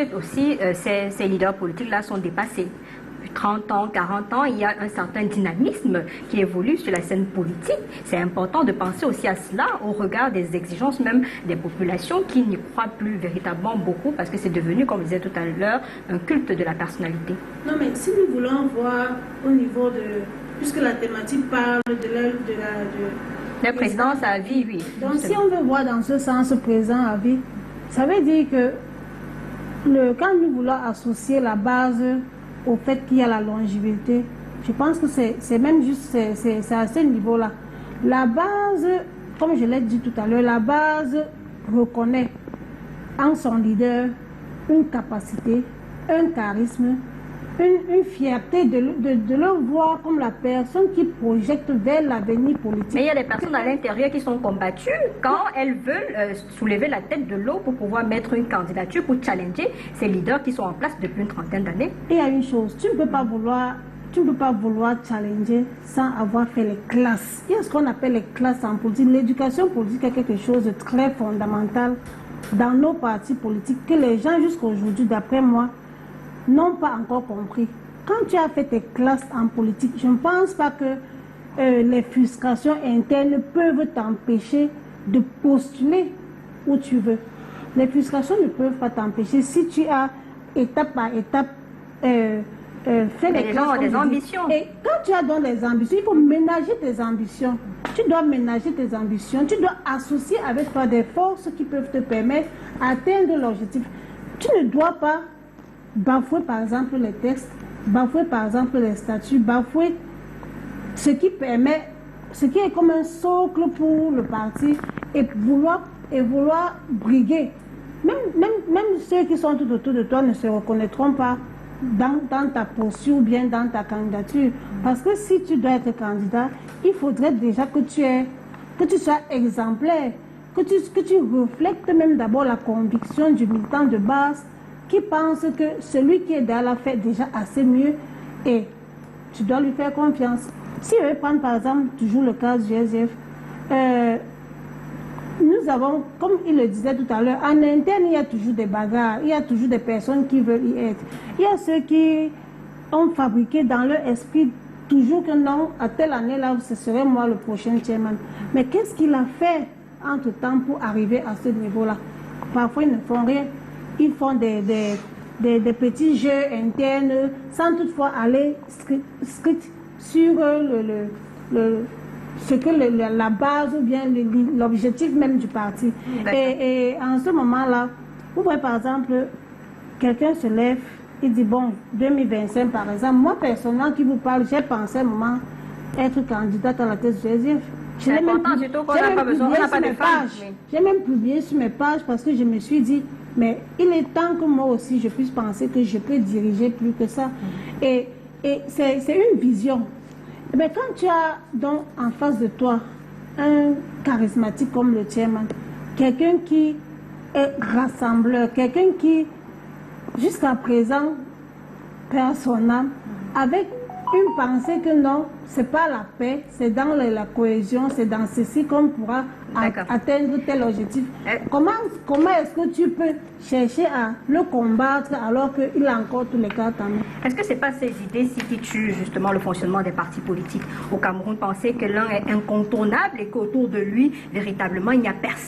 que aussi ces leaders politiques-là sont dépassés. 30 ans, 40 ans, il y a un certain dynamisme qui évolue sur la scène politique. C'est important de penser aussi à cela au regard des exigences même des populations qui n'y croient plus véritablement beaucoup parce que c'est devenu, comme je disais tout à l'heure, un culte de la personnalité. Non, mais si nous voulons voir au niveau de... Puisque la thématique parle de la présidence à vie, oui. Donc si on veut voir dans ce sens présent à vie, ça veut dire que quand nous voulons associer la base au fait qu'il y a la longévité, je pense que c'est même juste c'est à ce niveau-là. La base, comme je l'ai dit tout à l'heure, la base reconnaît en son leader une capacité, un charisme, une fierté de le voir comme la personne qui projette vers l'avenir politique. Mais il y a des personnes à l'intérieur qui sont combattues quand elles veulent soulever la tête de l'eau pour pouvoir mettre une candidature pour challenger ces leaders qui sont en place depuis une trentaine d'années. Et il y a une chose, tu ne peux pas vouloir challenger sans avoir fait les classes. Il y a ce qu'on appelle les classes en politique. L'éducation politique est quelque chose de très fondamental dans nos partis politiques que les gens jusqu'à aujourd'hui, d'après moi, n'ont pas encore compris. Quand tu as fait tes classes en politique, je ne pense pas que les frustrations internes peuvent t'empêcher de postuler où tu veux. Les frustrations ne peuvent pas t'empêcher si tu as étape par étape fait les gens ont des ambitions. Et quand tu as donc des ambitions, il faut ménager tes ambitions. Tu dois ménager tes ambitions. Tu dois associer avec toi des forces qui peuvent te permettre d'atteindre l'objectif. Tu ne dois pas bafouer par exemple les textes, bafouer par exemple les statuts, bafouer ce qui est comme un socle pour le parti et vouloir briguer. Même ceux qui sont tout autour de toi ne se reconnaîtront pas dans ta posture ou bien dans ta candidature. Parce que si tu dois être candidat, il faudrait déjà que tu sois exemplaire, que tu reflètes même d'abord la conviction du militant de base qui pense que celui qui est derrière la fait déjà assez mieux et tu dois lui faire confiance. Si je vais prendre par exemple toujours le cas du SGF, nous avons, comme il le disait tout à l'heure, en interne il y a toujours des bagarres, il y a toujours des personnes qui veulent y être. Il y a ceux qui ont fabriqué dans leur esprit toujours que non, à telle année là, ce serait moi le prochain chairman. Mais qu'est-ce qu'il a fait entre-temps pour arriver à ce niveau-là? Parfois ils ne font rien. Ils font des petits jeux internes sans toutefois aller strict sur ce que la base ou bien l'objectif même du parti. Et en ce moment-là, vous voyez par exemple, quelqu'un se lève, il dit bon, 2025 par exemple, moi personnellement qui vous parle, j'ai pensé un moment être candidate à la tête du SGF. J'ai même publié sur mes pages parce que je me suis dit, mais il est temps que moi aussi je puisse penser que je peux diriger plus que ça. Et c'est une vision. Mais quand tu as donc en face de toi un charismatique comme le chairman, quelqu'un qui est rassembleur, quelqu'un qui jusqu'à présent perd son âme, avec une pensée que non, c'est pas la paix, c'est dans la cohésion, c'est dans ceci qu'on pourra atteindre tel objectif. Comment est-ce que tu peux chercher à le combattre alors qu'il a encore tous les cartes en main? Est-ce que ce n'est pas ces idées-ci qui tuent justement le fonctionnement des partis politiques au Cameroun? Penser que l'un est incontournable et qu'autour de lui, véritablement, il n'y a personne